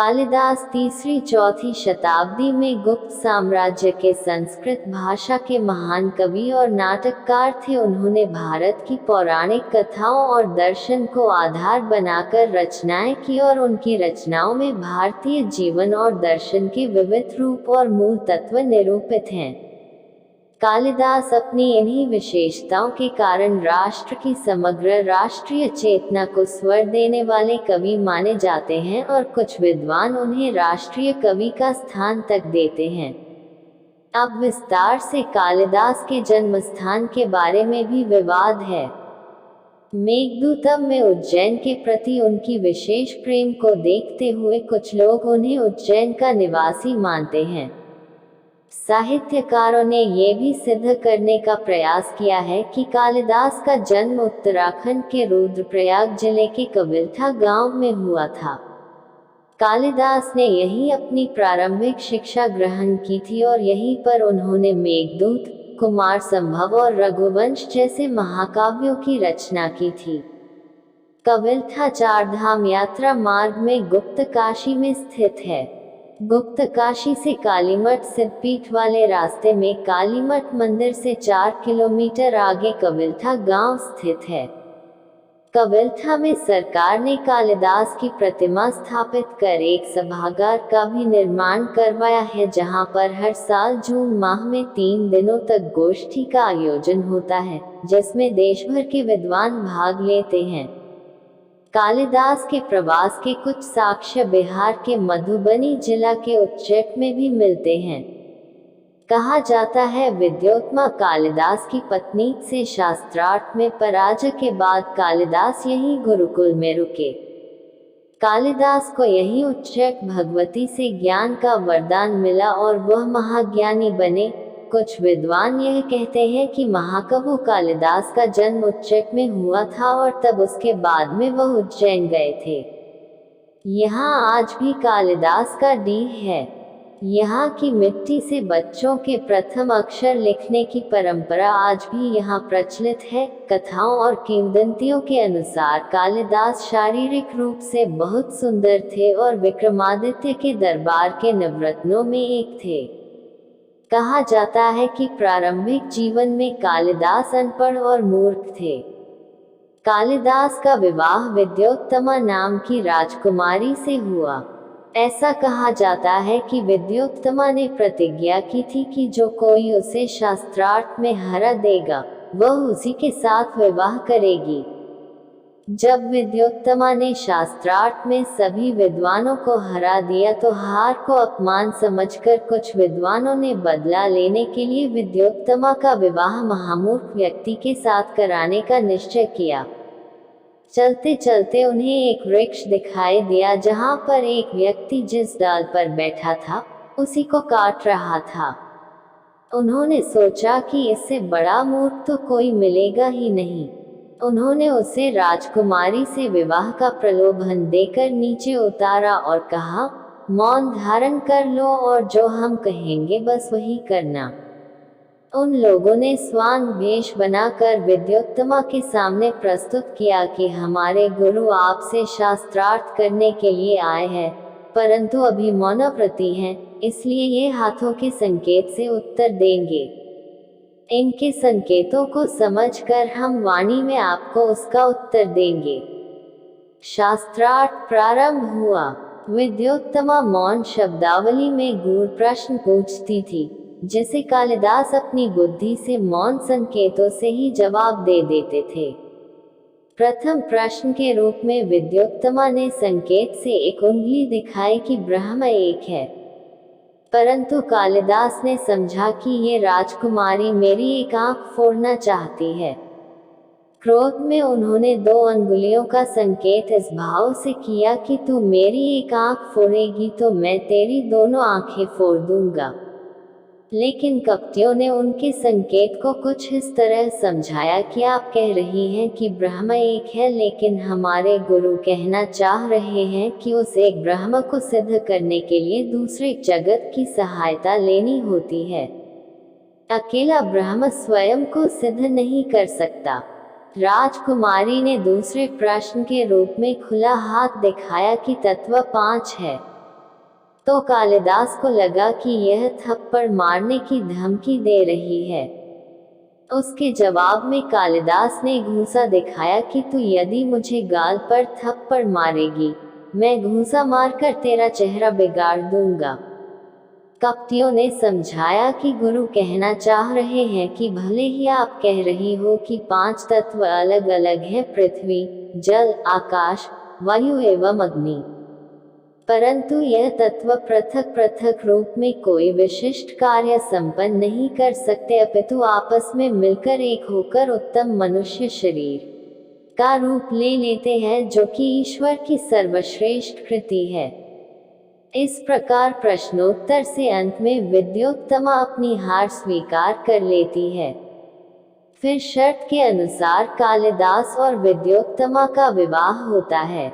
कालिदास तीसरी चौथी शताब्दी में गुप्त साम्राज्य के संस्कृत भाषा के महान कवि और नाटककार थे। उन्होंने भारत की पौराणिक कथाओं और दर्शन को आधार बनाकर रचनाएं की और उनकी रचनाओं में भारतीय जीवन और दर्शन के विविध रूप और मूल तत्व निरूपित हैं। कालिदास अपनी इन्हीं विशेषताओं के कारण राष्ट्र की समग्र राष्ट्रीय चेतना को स्वर देने वाले कवि माने जाते हैं और कुछ विद्वान उन्हें राष्ट्रीय कवि का स्थान तक देते हैं। अब विस्तार से कालिदास के जन्म स्थान के बारे में भी विवाद है। मेघदूतम में उज्जैन के प्रति उनकी विशेष प्रेम को देखते हुए कुछ लोग उन्हें उज्जैन का निवासी मानते हैं। साहित्यकारों ने ये भी सिद्ध करने का प्रयास किया है कि कालिदास का जन्म उत्तराखंड के रुद्रप्रयाग जिले के कविल्ठा गांव में हुआ था। कालिदास ने यहीं अपनी प्रारंभिक शिक्षा ग्रहण की थी और यहीं पर उन्होंने मेघदूत, कुमार संभव और रघुवंश जैसे महाकाव्यों की रचना की थी। कविल्ठा चारधाम यात्रा मार्ग में गुप्त काशी में स्थित है। गुप्त काशी से कालीमठ सिद्धपीठ वाले रास्ते में कालीमठ मंदिर से 4 किलोमीटर आगे कविल्ठा गांव स्थित है। कविल्ठा में सरकार ने कालिदास की प्रतिमा स्थापित कर एक सभागार का भी निर्माण करवाया है, जहां पर हर साल जून माह में 3 दिनों तक गोष्ठी का आयोजन होता है, जिसमें देश भर के विद्वान भाग लेते हैं। कालिदास के प्रवास के कुछ साक्ष्य बिहार के मधुबनी जिला के उज्जैन में भी मिलते हैं। कहा जाता है विद्योत्मा कालिदास की पत्नी से शास्त्रार्थ में पराजय के बाद कालिदास यहीं गुरुकुल में रुके। कालिदास को यहीं उज्जैन भगवती से ज्ञान का वरदान मिला और वह महाज्ञानी बने। कुछ विद्वान यह कहते हैं कि महाकवि कालिदास का जन्म उज्जैन में हुआ था और तब उसके बाद में वह उज्जैन गए थे। यहाँ आज भी कालिदास का डीह है। यहाँ की मिट्टी से बच्चों के प्रथम अक्षर लिखने की परंपरा आज भी यहाँ प्रचलित है। कथाओं और किंवदंतियों के अनुसार कालिदास शारीरिक रूप से बहुत सुंदर थे और विक्रमादित्य के दरबार के नवरत्नों में एक थे। कहा जाता है कि प्रारंभिक जीवन में कालिदास अनपढ़ और मूर्ख थे। कालिदास का विवाह विद्योत्तमा नाम की राजकुमारी से हुआ। ऐसा कहा जाता है कि विद्योत्तमा ने प्रतिज्ञा की थी कि जो कोई उसे शास्त्रार्थ में हरा देगा वह उसी के साथ विवाह करेगी। जब विद्योत्तमा ने शास्त्रार्थ में सभी विद्वानों को हरा दिया तो हार को अपमान समझकर कुछ विद्वानों ने बदला लेने के लिए विद्योत्तमा का विवाह महामूर्ख व्यक्ति के साथ कराने का निश्चय किया। चलते चलते उन्हें एक वृक्ष दिखाई दिया जहां पर एक व्यक्ति जिस डाल पर बैठा था उसी को काट रहा था। उन्होंने सोचा कि इससे बड़ा मूर्ख तो कोई मिलेगा ही नहीं। उन्होंने उसे राजकुमारी से विवाह का प्रलोभन देकर नीचे उतारा और कहा, मौन धारण कर लो और जो हम कहेंगे बस वही करना। उन लोगों ने स्वांग वेश बनाकर विद्योत्तमा के सामने प्रस्तुत किया कि हमारे गुरु आपसे शास्त्रार्थ करने के लिए आए हैं, परंतु अभी मौनव्रती हैं, इसलिए ये हाथों के संकेत से उत्तर देंगे। इनके संकेतों को समझकर हम वाणी में आपको उसका उत्तर देंगे। शास्त्रार्थ प्रारंभ हुआ। विद्योत्तमा मौन शब्दावली में गूढ़ प्रश्न पूछती थी, जिसे कालिदास अपनी बुद्धि से मौन संकेतों से ही जवाब दे देते थे। प्रथम प्रश्न के रूप में विद्योत्तमा ने संकेत से एक उंगली दिखाई कि ब्रह्म एक है, परंतु कालिदास ने समझा कि ये राजकुमारी मेरी एक आंख फोड़ना चाहती है। क्रोध में उन्होंने 2 अंगुलियों का संकेत इस भाव से किया कि तू मेरी एक आंख फोड़ेगी तो मैं तेरी दोनों आंखें फोड़ दूंगा। लेकिन कपटियों ने उनके संकेत को कुछ इस तरह समझाया कि आप कह रही हैं कि ब्रह्म एक है, लेकिन हमारे गुरु कहना चाह रहे हैं कि उस एक ब्रह्म को सिद्ध करने के लिए दूसरे जगत की सहायता लेनी होती है। अकेला ब्रह्म स्वयं को सिद्ध नहीं कर सकता। राजकुमारी ने दूसरे प्रश्न के रूप में खुला हाथ दिखाया कि तत्व 5 है। तो कालिदास को लगा कि यह थप्पड़ मारने की धमकी दे रही है। उसके जवाब में कालिदास ने घूंसा दिखाया कि तू यदि मुझे गाल पर थप्पड़ मारेगी, मैं घूंसा मारकर तेरा चेहरा बिगाड़ दूंगा। कप्तियों ने समझाया कि गुरु कहना चाह रहे हैं कि भले ही आप कह रही हो कि 5 तत्व अलग अलग हैं, पृथ्वी, जल, आकाश, वायु एवं अग्नि, परंतु यह तत्व पृथक पृथक रूप में कोई विशिष्ट कार्य संपन्न नहीं कर सकते, अपितु आपस में मिलकर एक होकर उत्तम मनुष्य शरीर का रूप ले लेते हैं, जो कि ईश्वर की सर्वश्रेष्ठ कृति है। इस प्रकार प्रश्नोत्तर से अंत में विद्योत्तमा अपनी हार स्वीकार कर लेती है। फिर शर्त के अनुसार कालिदास और विद्योत्तमा का विवाह होता है।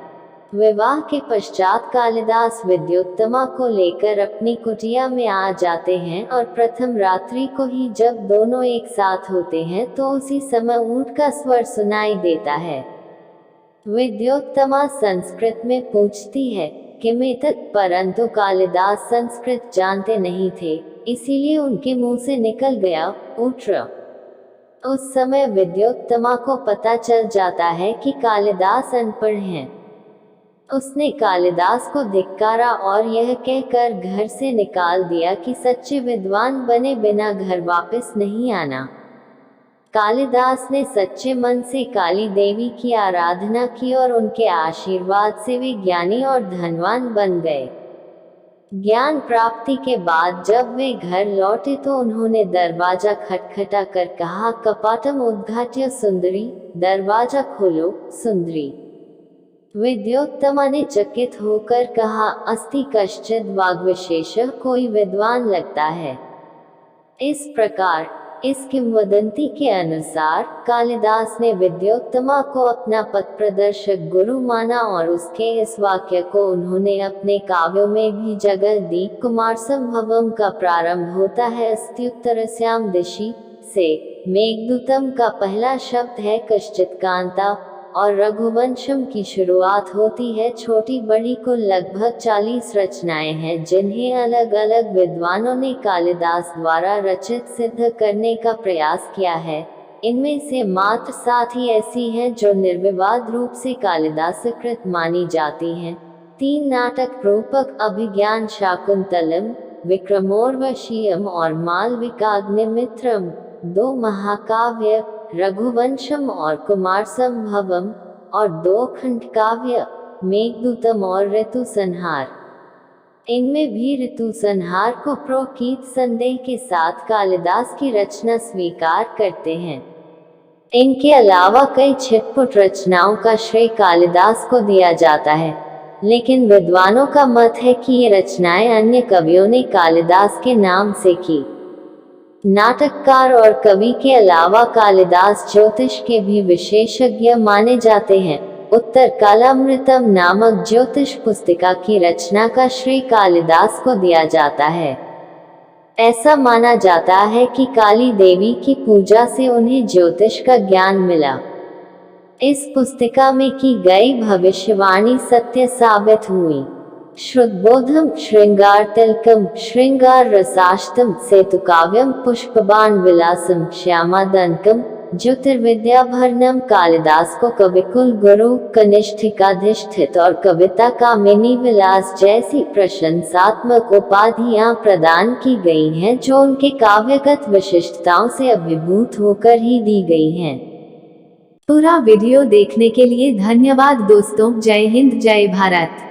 विवाह के पश्चात कालिदास विद्योत्तमा को लेकर अपनी कुटिया में आ जाते हैं और प्रथम रात्रि को ही जब दोनों एक साथ होते हैं तो उसी समय ऊंट का स्वर सुनाई देता है। विद्योत्तमा संस्कृत में पूछती है किमेतत्, परंतु कालिदास संस्कृत जानते नहीं थे, इसीलिए उनके मुंह से निकल गया ऊट्र। उस समय विद्योत्तमा को पता चल जाता है कि कालिदास अनपढ़ हैं। उसने कालिदास को धिक्कारा और यह कहकर घर से निकाल दिया कि सच्चे विद्वान बने बिना घर वापस नहीं आना। कालिदास ने सच्चे मन से काली देवी की आराधना की और उनके आशीर्वाद से वे ज्ञानी और धनवान बन गए। ज्ञान प्राप्ति के बाद जब वे घर लौटे तो उन्होंने दरवाजा खटखटा कर कहा, कपाटम उद्घाट्य सुंदरी, दरवाजा खोलो सुंदरी। विद्योत्तमा ने चकित होकर कहा, अस्ति कश्चित् वाग्विशेषः, कोई विद्वान लगता है। इस प्रकार इस किंवदंती के अनुसार कालिदास ने विद्योत्तमा को अपना पथ प्रदर्शक गुरु माना और उसके इस वाक्य को उन्होंने अपने काव्यों में भी जगह दी। कुमार संभवम का प्रारंभ होता है अस्त्युत्तरस्याम दिशि से। मेघदूतम का पहला शब्द है कश्चित् कांता और रघुवंशम की शुरुआत होती है छोटी बड़ी। कुल लगभग 40 रचनाएं हैं जिन्हें अलग अलग विद्वानों ने कालिदास द्वारा रचित सिद्ध करने का प्रयास किया है। इनमें से मात्र 7 ही ऐसी हैं जो निर्विवाद रूप से कालिदासकृत मानी जाती हैं। 3 नाटक रूपक अभिज्ञान शाकुंतलम, विक्रमोर्वशीयम और मालविकाग्निमित्रम, 2 महाकाव्य रघुवंशम और कुमार संभवम और 2 खंड काव्य मेघदूतम और ऋतु संहार। इनमें भी ऋतु संहार को प्रोकीत संदेह के साथ कालिदास की रचना स्वीकार करते हैं। इनके अलावा कई छिटपुट रचनाओं का श्रेय कालिदास को दिया जाता है, लेकिन विद्वानों का मत है कि ये रचनाएं अन्य कवियों ने कालिदास के नाम से की। नाटककार और कवि के अलावा कालिदास ज्योतिष के भी विशेषज्ञ माने जाते हैं। उत्तर कालामृतम नामक ज्योतिष पुस्तिका की रचना का श्रेय कालिदास को दिया जाता है। ऐसा माना जाता है कि काली देवी की पूजा से उन्हें ज्योतिष का ज्ञान मिला। इस पुस्तिका में की गई भविष्यवाणी सत्य साबित हुई। श्रुतबोधम श्रृंगार तिलकम श्रृंगार रसाष्टम सेतुकाव्यम पुष्पबाण विलासम श्यामादनकम ज्योतिर्विद्याभरणम। कालिदास को कविकुल गुरु कनिष्ठिकाधिष्ठित और कविता कामिनी विलास जैसी प्रशंसात्मक उपाधियां प्रदान की गई हैं जो उनके काव्यगत विशिष्टताओं से अभिभूत होकर ही दी गई हैं। पूरा वीडियो देखने के लिए धन्यवाद दोस्तों। जय हिंद, जय भारत।